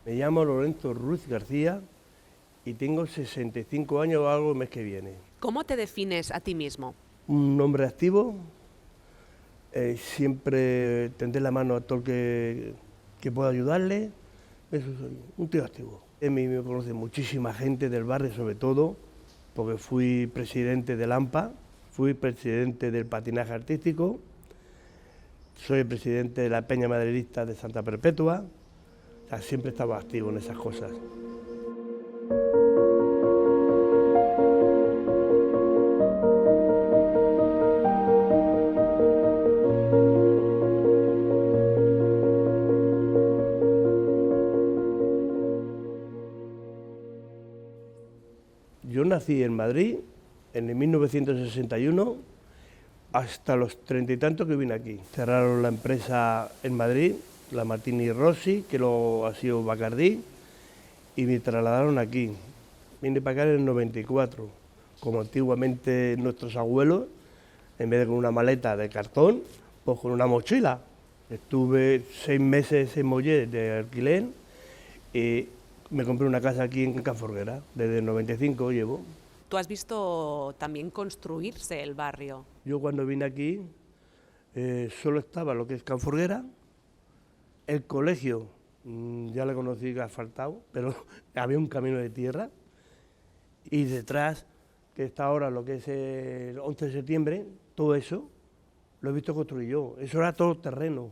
Me llamo Lorenzo Ruiz García y tengo 65 años o algo el mes que viene. ¿Cómo te defines a ti mismo? Un hombre activo, siempre tendré la mano a todo el que pueda ayudarle. Eso soy, un tío activo. A mí me conoce muchísima gente del barrio, sobre todo, porque fui presidente del AMPA, fui presidente del patinaje artístico, soy el presidente de la Peña Maderista de Santa Perpetua. O sea, siempre estaba activo en esas cosas. Yo nací en Madrid en el 1961, hasta los 30 y tantos que vine aquí. Cerraron la empresa en Madrid, la Martini Rossi, que luego ha sido Bacardí, y me trasladaron aquí. Vine para acá en el 94, como antiguamente nuestros abuelos, en vez de con una maleta de cartón, pues con una mochila. Estuve 6 meses en Mollet de alquiler y me compré una casa aquí en Canforguera, desde el 95 llevo. Tú has visto también construirse el barrio. Yo cuando vine aquí solo estaba lo que es Canforguera, el colegio, ya le conocí que asfaltado, pero había un camino de tierra, y detrás, que está ahora lo que es el 11 de septiembre, todo eso lo he visto construir yo, eso era todo terreno.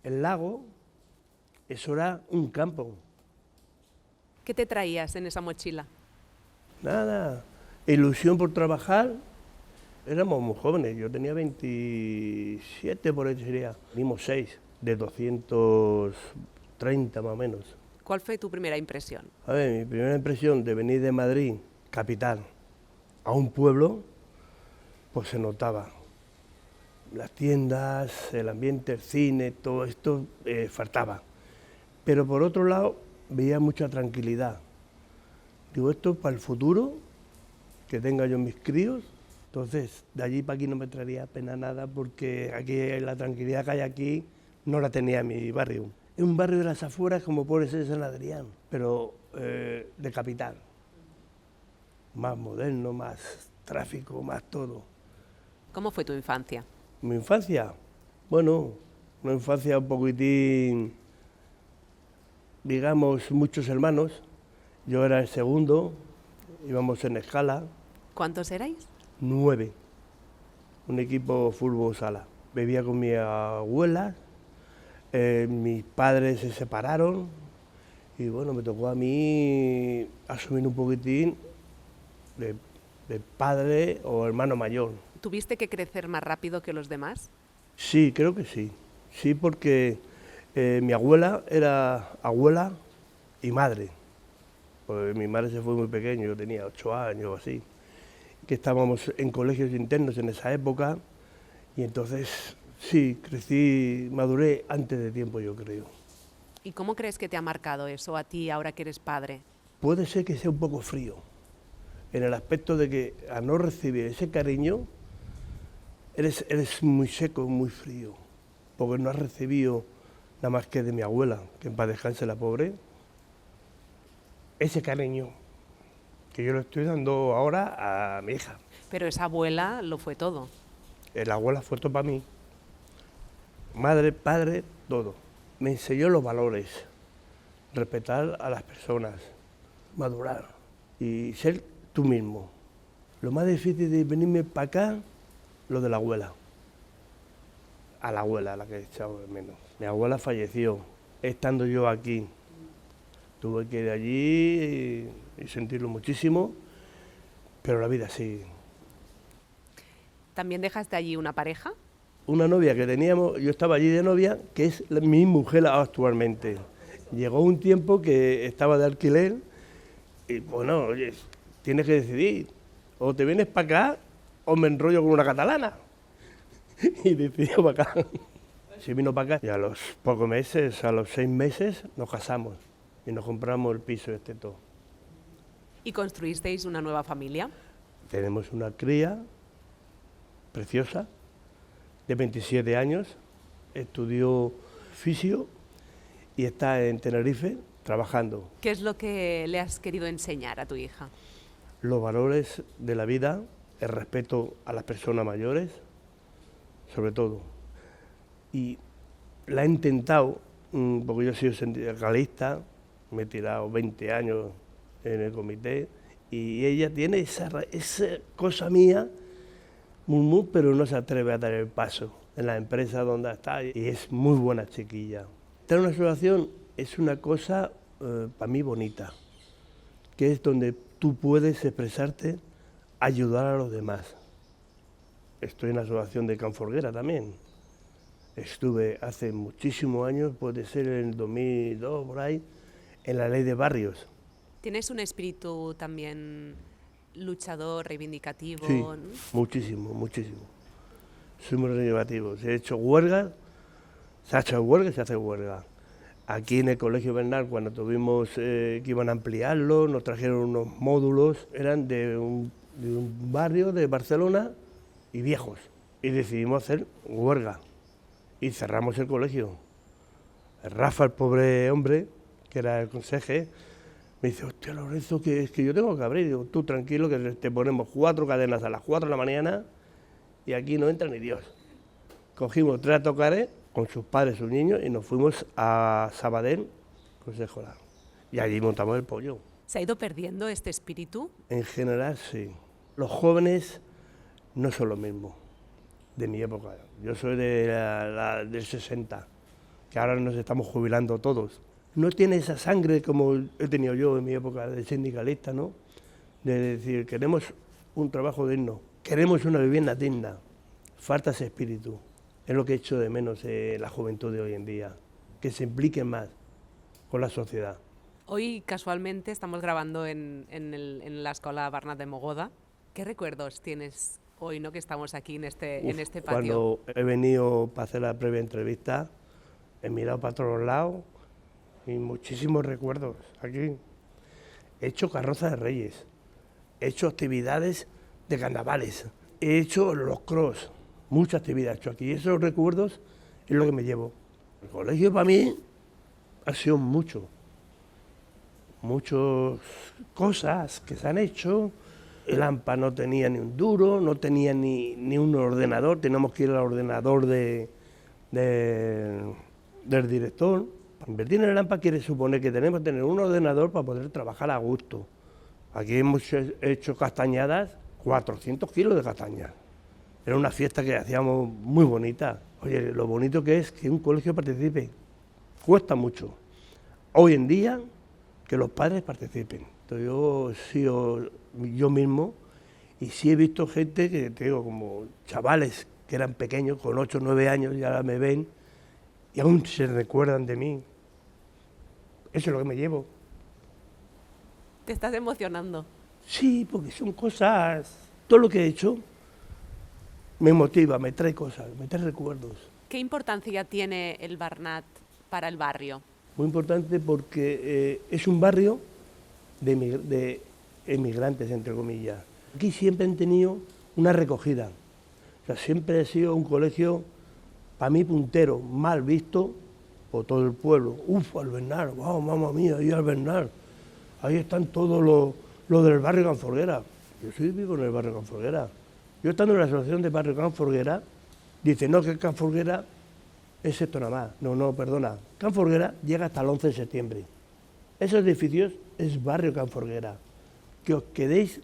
El lago, eso era un campo. ¿Qué te traías en esa mochila? Nada, ilusión por trabajar. Éramos muy jóvenes, yo tenía 27 por ahí sería. Venimos 6, de 230 más o menos. ¿Cuál fue tu primera impresión? A ver, mi primera impresión de venir de Madrid, capital, a un pueblo, pues se notaba. Las tiendas, el ambiente, el cine, todo esto faltaba. Pero por otro lado, veía mucha tranquilidad. Digo, esto para el futuro, que tenga yo mis críos. Entonces, de allí para aquí no me traería pena nada, porque aquí la tranquilidad que hay aquí no la tenía en mi barrio. Es un barrio de las afueras como puede ser San Adrián, pero de capital. Más moderno, más tráfico, más todo. ¿Cómo fue tu infancia? Mi infancia, bueno, una infancia un poquitín, digamos, muchos hermanos. Yo era el segundo, íbamos en escala. ¿Cuántos erais? 9, un equipo fútbol sala. Vivía con mi abuela, mis padres se separaron y bueno, me tocó a mí asumir un poquitín de padre o hermano mayor. ¿Tuviste que crecer más rápido que los demás? Sí, creo que sí. Sí, porque mi abuela era abuela y madre. Pues mi madre se fue muy pequeño, yo tenía 8 años o así. Que estábamos en colegios internos en esa época y entonces sí, crecí, maduré antes de tiempo, yo creo. ¿Y cómo crees que te ha marcado eso a ti ahora que eres padre? Puede ser que sea un poco frío, en el aspecto de que al no recibir ese cariño, eres muy seco, muy frío, porque no has recibido nada más que de mi abuela, que en paz descanse la pobre, ese cariño que yo le estoy dando ahora a mi hija. Pero esa abuela lo fue todo. La abuela fue todo para mí. Madre, padre, todo. Me enseñó los valores, respetar a las personas, madurar y ser tú mismo. Lo más difícil de venirme para acá, lo de la abuela. A la abuela, a la que he echado de menos. Mi abuela falleció estando yo aquí. Tuve que ir allí y sentirlo muchísimo, pero la vida sigue. ¿También dejaste allí una pareja? Una novia que teníamos, yo estaba allí de novia, que es mi mujer actualmente. Llegó un tiempo que estaba de alquiler y bueno, oye, tienes que decidir, o te vienes para acá o me enrollo con una catalana. Y decidió para acá. Se vino para acá y a los pocos meses, a los 6 meses, nos casamos y nos compramos el piso este todo. ¿Y construisteis una nueva familia? Tenemos una cría preciosa, de 27 años, estudió fisio y está en Tenerife trabajando. ¿Qué es lo que le has querido enseñar a tu hija? Los valores de la vida, el respeto a las personas mayores, sobre todo. Y la he intentado, porque yo he sido sindicalista, me he tirado 20 años en el comité, y ella tiene esa cosa mía, pero no se atreve a dar el paso en la empresa donde está, y es muy buena chiquilla. Estar en una asociación es una cosa para mí bonita, que es donde tú puedes expresarte, ayudar a los demás. Estoy en la asociación de Can Folguera también. Estuve hace muchísimos años, puede ser en el 2002, por ahí, en la ley de barrios. ¿Tienes un espíritu también luchador, reivindicativo? Sí, ¿no? muchísimo, muchísimo. Soy muy reivindicativo. Se ha hecho huelga, se ha hecho huelga y se hace huelga. Aquí en el Colegio Bernal, cuando tuvimos que iban a ampliarlo, nos trajeron unos módulos, eran de un barrio de Barcelona y viejos. Y decidimos hacer huelga y cerramos el colegio. Rafa, el pobre hombre, que era el conseje, me dice, hostia, Lorenzo, que es que yo tengo que abrir. Digo, tú tranquilo, que te ponemos 4 cadenas a las 4 de la mañana y aquí no entra ni Dios. Cogimos 3 autocares con sus padres, sus niños, y nos fuimos a Sabadell, Consejo Escolar. Y allí montamos el pollo. ¿Se ha ido perdiendo este espíritu? En general, sí. Los jóvenes no son lo mismo de mi época. Yo soy del 60, que ahora nos estamos jubilando todos. No tiene esa sangre como he tenido yo en mi época de sindicalista, ¿no? De decir, queremos un trabajo digno, queremos una vivienda digna. Falta ese espíritu. Es lo que echo de menos la juventud de hoy en día, que se impliquen más con la sociedad. Hoy, casualmente, estamos grabando en la Escola Barnat de Mogoda. ¿Qué recuerdos tienes hoy, ¿no?, que estamos aquí en este patio? Cuando he venido para hacer la previa entrevista, he mirado para todos lados y muchísimos recuerdos aquí. He hecho carrozas de reyes, he hecho actividades de carnavales, he hecho los cross, muchas actividades he hecho aquí. Esos recuerdos es lo que me llevo. El colegio para mí ha sido muchas cosas que se han hecho. El AMPA no tenía ni un duro, no tenía ni un ordenador, teníamos que ir al ordenador del director. Invertir en el AMPA quiere suponer que tenemos que tener un ordenador para poder trabajar a gusto. Aquí hemos hecho castañadas, 400 kilos de castañas. Era una fiesta que hacíamos muy bonita. Oye, lo bonito que es que un colegio participe, cuesta mucho. Hoy en día, que los padres participen. Entonces, yo he sido yo mismo y sí he visto gente que, te digo, como chavales que eran pequeños, con 8 o 9 años, y ahora me ven y aún se recuerdan de mí. Eso es lo que me llevo. ¿Te estás emocionando? Sí, porque son cosas, todo lo que he hecho me motiva, me trae cosas, me trae recuerdos. ¿Qué importancia tiene el Barnat para el barrio? Muy importante porque es un barrio de emigrantes, entre comillas. Aquí siempre han tenido una recogida. O sea, siempre ha sido un colegio, para mí, puntero, mal visto por todo el pueblo. Uf, Albernal, wow, mamma mía, ahí Albernal. Ahí están todos los del barrio Can Folguera. Yo soy vivo en el barrio Can Folguera. Yo estando en la asociación de barrio Can Folguera, dice, no, que Can Folguera es esto nada más. No, perdona. Can Folguera llega hasta el 11 de septiembre. Esos edificios es barrio Can Folguera. Que os quedéis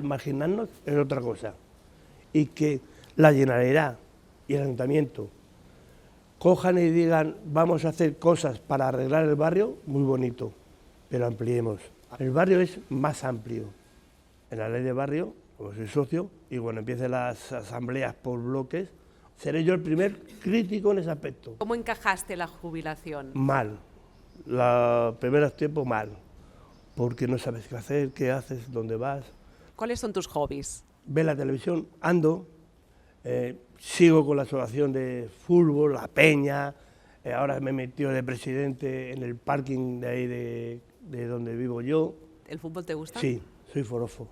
marginarnos es otra cosa. Y que la Generalidad y el Ayuntamiento cojan y digan, vamos a hacer cosas para arreglar el barrio, muy bonito, pero ampliemos. El barrio es más amplio. En la ley de barrio, como soy socio, y cuando empiecen las asambleas por bloques, seré yo el primer crítico en ese aspecto. ¿Cómo encajaste la jubilación? Mal. Los primeros tiempos mal, porque no sabes qué hacer, qué haces, dónde vas. ¿Cuáles son tus hobbies? Ve la televisión, ando, sigo con la asociación de fútbol, la Peña, ahora me he metido de presidente en el parking de ahí de donde vivo yo. ¿El fútbol te gusta? Sí, soy forofo.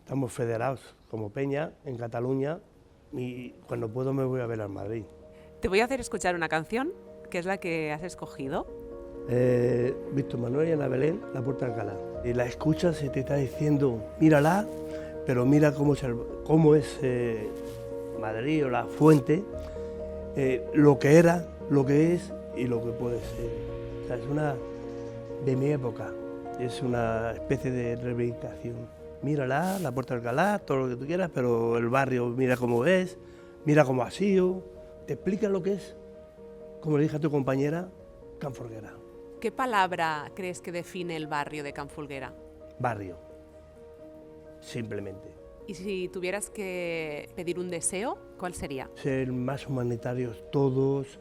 Estamos federados como Peña en Cataluña y cuando puedo me voy a ver al Madrid. Te voy a hacer escuchar una canción que es la que has escogido. Víctor Manuel y Ana Belén, La Puerta de Alcalá. Y la escuchas y te está diciendo, mírala, pero mira cómo es Madrid o la fuente, lo que era, lo que es y lo que puede ser. O sea, es una de mi época, es una especie de reivindicación. Mírala, La Puerta de Alcalá, todo lo que tú quieras, pero el barrio mira cómo es, mira cómo ha sido, te explica lo que es, como le dije a tu compañera, Can Folguera. ¿Qué palabra crees que define el barrio de Can Folguera? Barrio, simplemente. Y si tuvieras que pedir un deseo, ¿cuál sería? Ser más humanitarios todos,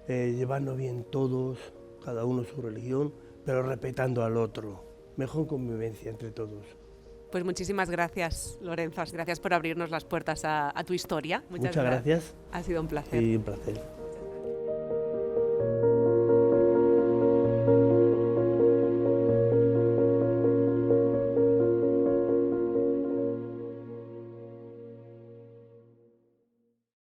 llevarnos bien todos, cada uno su religión, pero respetando al otro. Mejor convivencia entre todos. Pues muchísimas gracias, Lorenzo. Gracias por abrirnos las puertas a tu historia. Muchas gracias. Ha sido un placer. Y un placer.